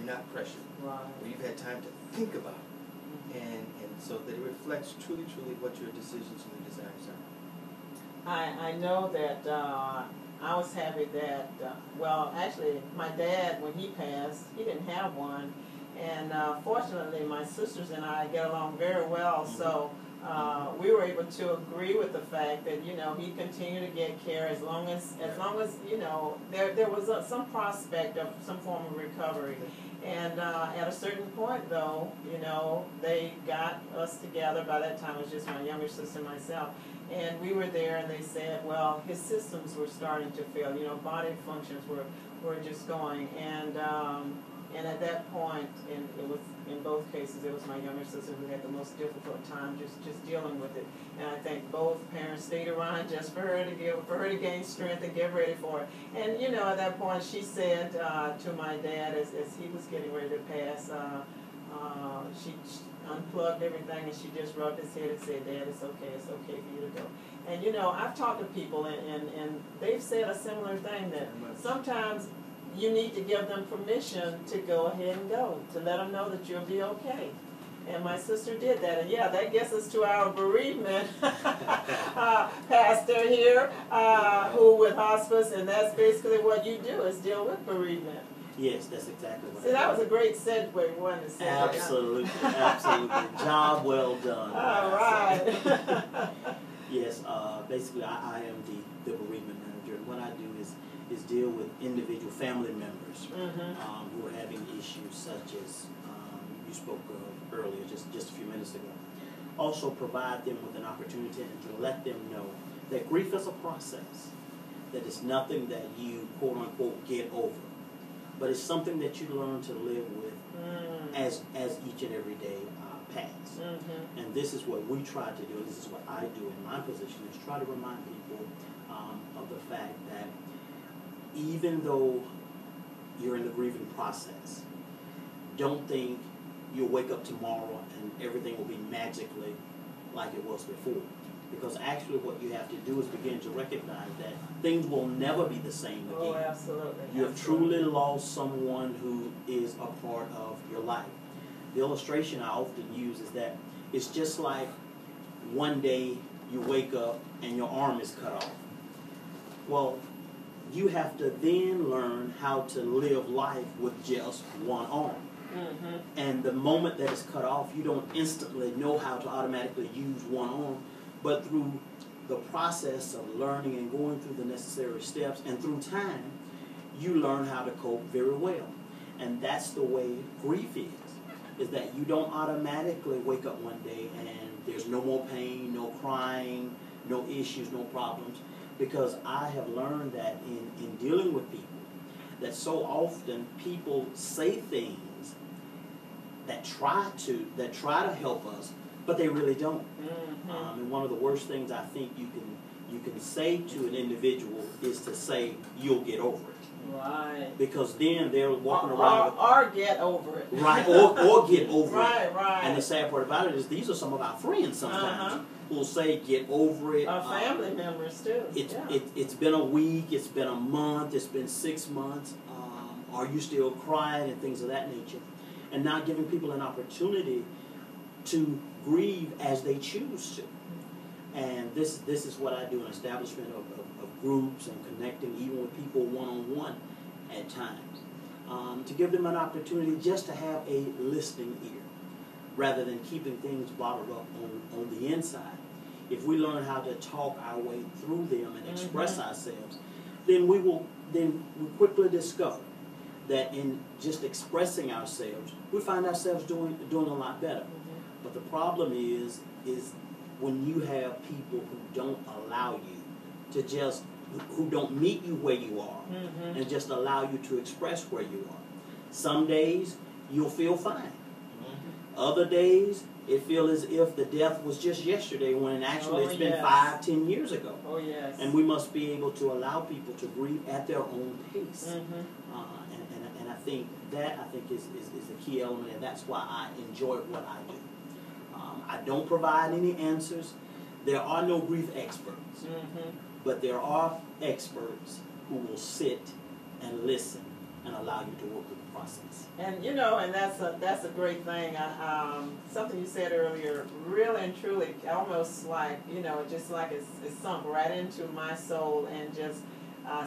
not pressured, right. where you've had time to think about it, and so that it reflects truly what your decisions and your desires are. I know that I was happy that, well, actually, my dad, when he passed, he didn't have one. And fortunately, my sisters and I get along very well, so we were able to agree with the fact that, you know, he continued to get care as long as you know, there was some prospect of some form of recovery. And at a certain point, though, you know, they got us together. By that time, it was just my younger sister and myself. And we were there, and they said, well, his systems were starting to fail. You know, body functions were just going. And at that point, it was in both cases, it was my younger sister who had the most difficult time just dealing with it. And I think both parents stayed around just for her to gain strength and get ready for it. And you know, at that point, she said to my dad as he was getting ready to pass, she unplugged everything and she just rubbed his head and said, "Dad, it's okay for you to go." And you know, I've talked to people and they've said a similar thing, that sometimes you need to give them permission to go ahead and go, to let them know that you'll be okay. And my sister did that. And yeah, that gets us to our bereavement pastor here, who with hospice, and that's basically what you do, is deal with bereavement. Yes, that's exactly what. See, that was a great segue, wasn't it? Absolutely, absolutely. Job well done. All right. Yes, basically I am the bereavement manager, and what I do is deal with individual family members who are having issues such as you spoke of earlier, just a few minutes ago. Also provide them with an opportunity and to let them know that grief is a process, that it's nothing that you quote unquote get over, but it's something that you learn to live with as each and every day pass. And this is what we try to do, this is what I do in my position, is try to remind people of the fact that even though you're in the grieving process, don't think you'll wake up tomorrow and everything will be magically like it was before. Because actually what you have to do is begin to recognize that things will never be the same again. Oh, absolutely. You have truly lost someone who is a part of your life. The illustration I often use is that it's just like one day you wake up and your arm is cut off. Well, you have to then learn how to live life with just one arm. And the moment that it's cut off, you don't instantly know how to automatically use one arm, but through the process of learning and going through the necessary steps and through time, you learn how to cope very well. And that's the way grief is that you don't automatically wake up one day and there's no more pain, no crying, no issues, no problems. Because I have learned that in dealing with people, that so often people say things that try to help us, but they really don't. And one of the worst things I think you can say to an individual is to say, "You'll get over it." Right. Because then they're walking around or get over it. Right, or get over it. Right. And the sad part about it is these are some of our friends sometimes who will say, "Get over it." Our family members too. It's been a week, it's been a month, it's been 6 months. Are you still crying, and things of that nature? And not giving people an opportunity to grieve as they choose to. And this is what I do in establishment of groups and connecting even with people one-on-one at times. To give them an opportunity just to have a listening ear rather than keeping things bottled up on the inside. If we learn how to talk our way through them and express ourselves, then we quickly discover that in just expressing ourselves, we find ourselves doing a lot better. But the problem is when you have people who don't allow you to who don't meet you where you are and just allow you to express where you are. Some days you'll feel fine. Other days it feels as if the death was just yesterday when actually it's been 5-10 years ago. Oh yes. And we must be able to allow people to grieve at their own pace. And I think is the key element, and that's why I enjoy what I do. I don't provide any answers. There are no grief experts, but there are experts who will sit and listen and allow you to work through the process. And you know, and that's a great thing. Something you said earlier, really and truly, almost like, you know, just like it's sunk right into my soul, and just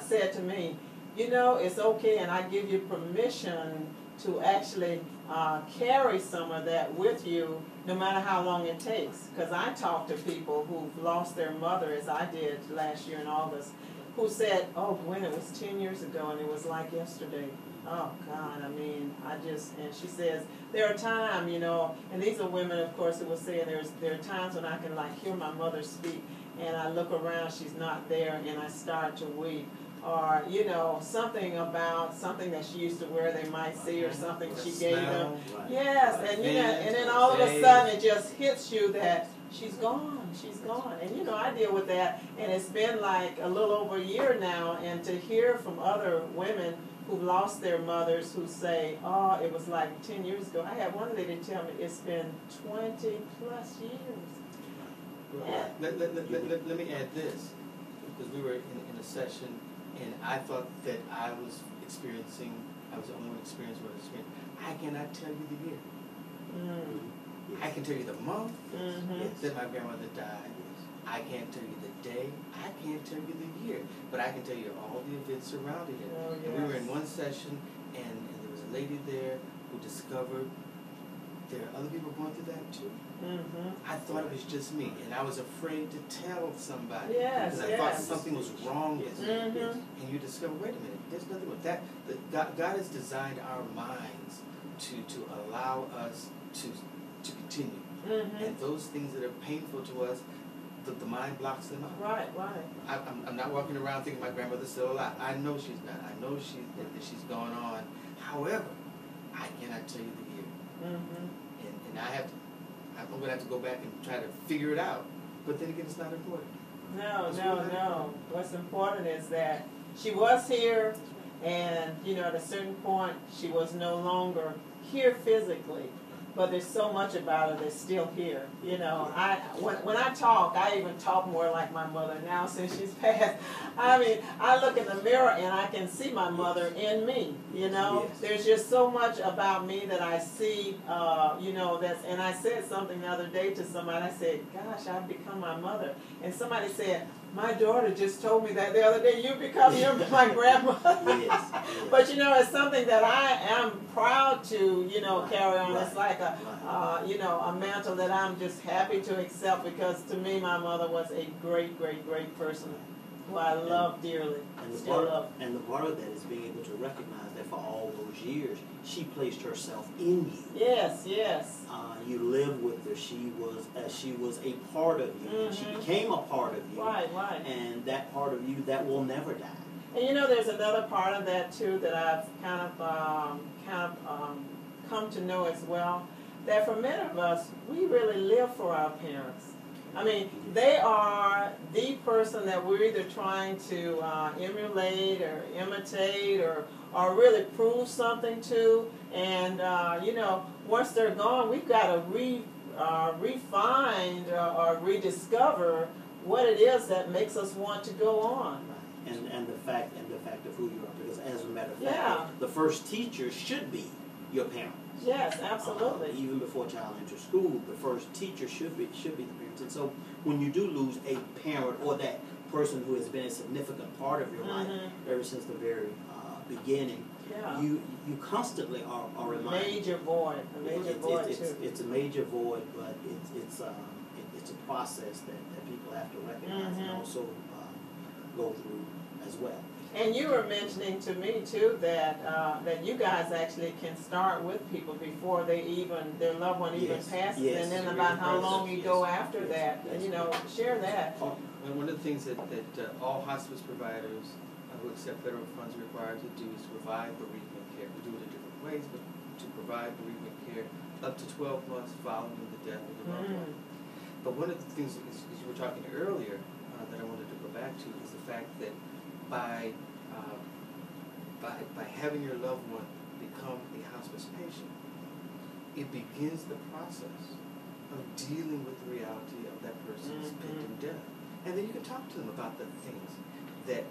said to me, you know, it's okay, and I give you permission to actually carry some of that with you, no matter how long it takes. Because I talk to people who've lost their mother, as I did last year in August, who said, oh, Gwen, it was 10 years ago, and it was like yesterday. Oh, God, I mean, and she says, there are times, you know, and these are women, of course, who will say there are times when I can, like, hear my mother speak, and I look around, she's not there, and I start to weep. Or, you know, something about something that she used to wear, they might see, or something she gave them. Right. Yes, and you know, and then all of a sudden it just hits you that she's gone. And you know, I deal with that, and it's been like a little over a year now, and to hear from other women who lost their mothers who say, oh, it was like 10 years ago. I had one lady tell me it's been 20 plus years. Well, let me add this, because we were in a session, and I thought that I was the only one experiencing what I experienced. I cannot tell you the year. I can tell you the month that my grandmother died. I can't tell you the day. I can't tell you the year. But I can tell you all the events surrounding it. Oh, yes. And we were in one session, and there was a lady there who discovered there are other people going through that too. I thought it was just me, and I was afraid to tell somebody. Yes, because I thought something was wrong with me. And you discover, wait a minute, there's nothing with that. God has designed our minds to allow us to continue. And those things that are painful to us, the mind blocks them out. Right. I'm not walking around thinking my grandmother's still alive. I know she's not. I know that she's gone on. However, I cannot tell you the year. And I'm going to have to go back and try to figure it out. But then again, it's not important. No. What's important is that she was here, and, you know, at a certain point, she was no longer here physically. But there's so much about her that's still here. You know, when I talk, I even talk more like my mother now since she's passed. I mean, I look in the mirror and I can see my mother in me. You know, there's just so much about me that I see. You know, and I said something the other day to somebody. I said, "Gosh, I've become my mother." And somebody said, my daughter just told me that the other day, you become my grandmother. But, you know, it's something that I am proud to, you know, carry on. It's like you know, a mantle that I'm just happy to accept, because to me, my mother was a great, great, great person who I love dearly. And the part of that is being able to recognize that for all those years, she placed herself in you. Yes. You lived with her. She was a part of you. And she became a part of you. Right. And that part of you that will never die. And you know, there's another part of that too that I've kind of come to know as well. That for many of us, we really live for our parents. I mean, they are the person that we're either trying to emulate or imitate or really prove something to. And, you know, once they're gone, we've got to refine or rediscover what it is that makes us want to go on. And the fact of who you are. Because as a matter of fact, the first teacher should be your parents. Yes, absolutely. Even before a child enters school, the first teacher should be the parents. And so when you do lose a parent or that person who has been a significant part of your life ever since the very beginning, you constantly are reminded. Major void. It's a major void, but it's a process that people have to recognize and also go through as well. And you were mentioning to me too that you guys actually can start with people before their loved one even passes, and then about how long you go after that. And, you know, share that. One of the things that all hospice providers who accept federal funds are required to do is to provide bereavement care. We do it in different ways, but to provide bereavement care up to 12 months following the death of the loved one. But one of the things, as you were talking earlier, that I wanted to go back to is the fact that by having your loved one become a hospice patient, it begins the process of dealing with the reality of that person's pending death. And then you can talk to them about the things. that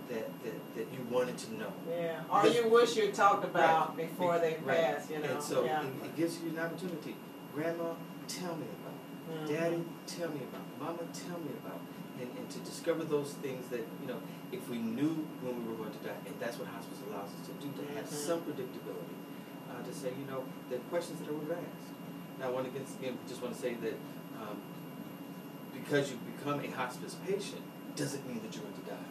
you wanted to know. Yeah, or you wish you talked about Right. before they Right. pass, you know. And so yeah. it gives you an opportunity. Grandma, tell me about. Daddy, tell me about. Mama, tell me about. And to discover those things that, if we knew when we were going to die, and that's what hospice allows us to do, to have some predictability, to say, the questions that I would have asked. Now, I just want to say that because you become a hospice patient doesn't mean that you're going to die.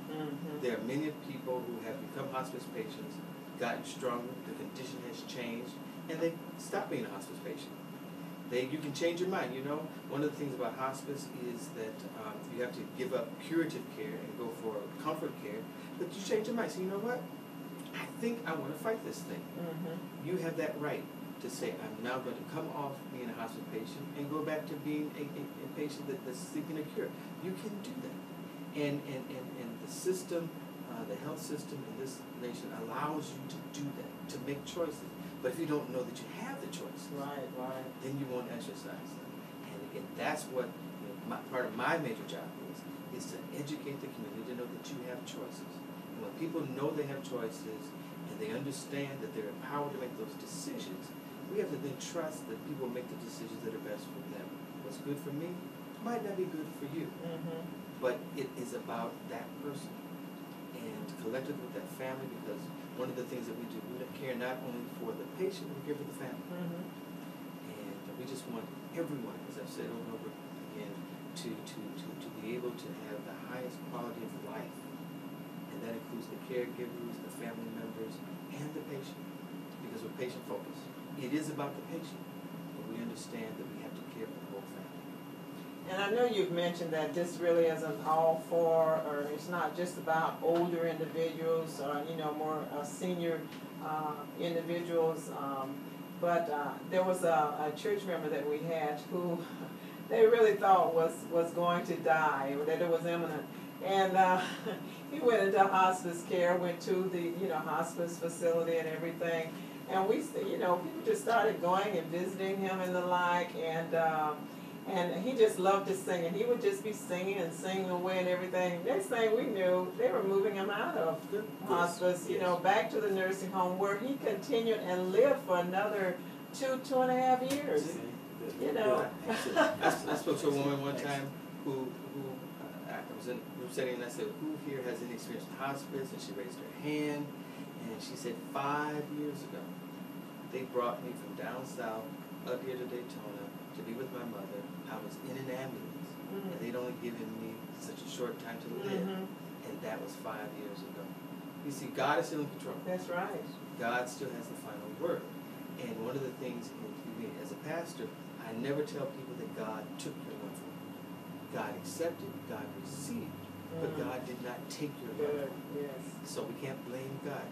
There are many people who have become hospice patients, gotten stronger, the condition has changed, and they stop being a hospice patient. You can change your mind. One of the things about hospice is that you have to give up curative care and go for comfort care, but you change your mind. So you know what? I think I want to fight this thing. You have that right to say, I'm now going to come off being a hospice patient and go back to being a patient that's seeking a cure. You can do that. And the system, the health system in this nation allows you to do that, to make choices. But if you don't know that you have the choices, right, then you won't exercise them. And again, that's what part of my major job is to educate the community to know that you have choices. And when people know they have choices and they understand that they're empowered to make those decisions, we have to then trust that people make the decisions that are best for them. What's good for me might not be good for you, but it is about that person. And collectively with that family, because one of the things that we do, we care not only for the patient, we care for the family. And we just want everyone, as I've said over and over again, to be able to have the highest quality of life. And that includes the caregivers, the family members, and the patient. Because we're patient focused. It is about the patient, but we understand that we have to care for the whole family. And I know you've mentioned that this really isn't all for, or it's not just about older individuals or, more senior individuals. But there was a church member that we had who they really thought was going to die, or that it was imminent. And he went into hospice care, went to the hospice facility and everything. And we, people just started going and visiting him and the like, and he just loved to sing, and he would just be singing and singing away and everything. Next thing we knew, they were moving him out of hospice, back to the nursing home, where he continued and lived for another 2.5 years. I spoke to a woman one time who I was in a group setting, and I said, who here has any experience with hospice? And she raised her hand, and she said, 5 years ago, they brought me from down south up here to Daytona to be with my mother. I was in an ambulance, and they'd only given me such a short time to live, and that was 5 years ago. You see, God is still in control. That's right. God still has the final word. And one of the things, as a pastor, I never tell people that God took your life from you. God accepted, God received, but God did not take your life. Yes. So we can't blame God.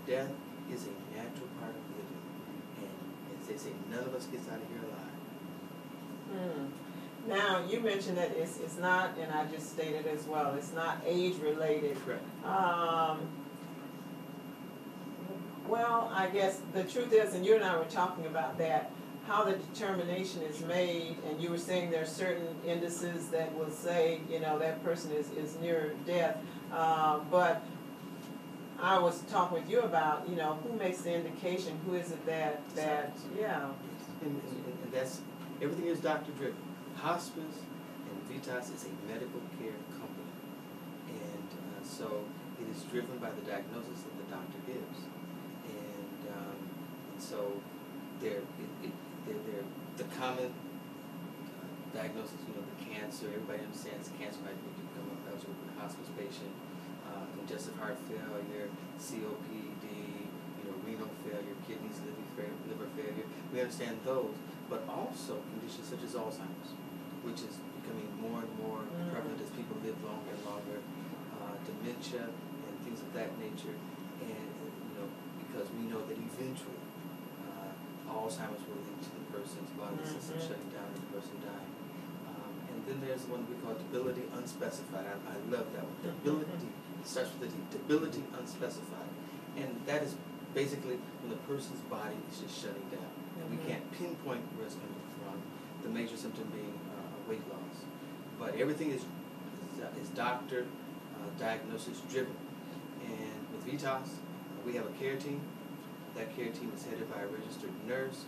Death is a natural part of living. And as they say, none of us gets out of here alive. Now, you mentioned that it's not, and I just stated as well, it's not age-related. Correct. Well, I guess the truth is, and you and I were talking about that, how the determination is made, and you were saying there are certain indices that will say, that person is near death. But I was talking with you about, who makes the indication, who is it that yeah. And that's, everything is doctor-driven. Hospice and Vitas is a medical care company. And so it is driven by the diagnosis that the doctor gives. And so they're the common diagnosis, the cancer. Everybody understands cancer might make you become eligible for a hospice patient. Congestive heart failure, COPD, renal failure, kidneys, liver failure. We understand those, but also conditions such as Alzheimer's, which is becoming more and more prevalent as people live longer and longer, dementia and things of that nature, and because we know that eventually Alzheimer's will lead to the person's body system shutting down and the person dying. And then there's one we call debility unspecified. I love that one. Debility, it starts with the D, debility unspecified. And that is basically when the person's body is just shutting down. And we can't pinpoint where it's coming from, the major symptom being weight loss. But everything is doctor diagnosis driven. Vitas, we have a care team. That care team is headed by a registered nurse.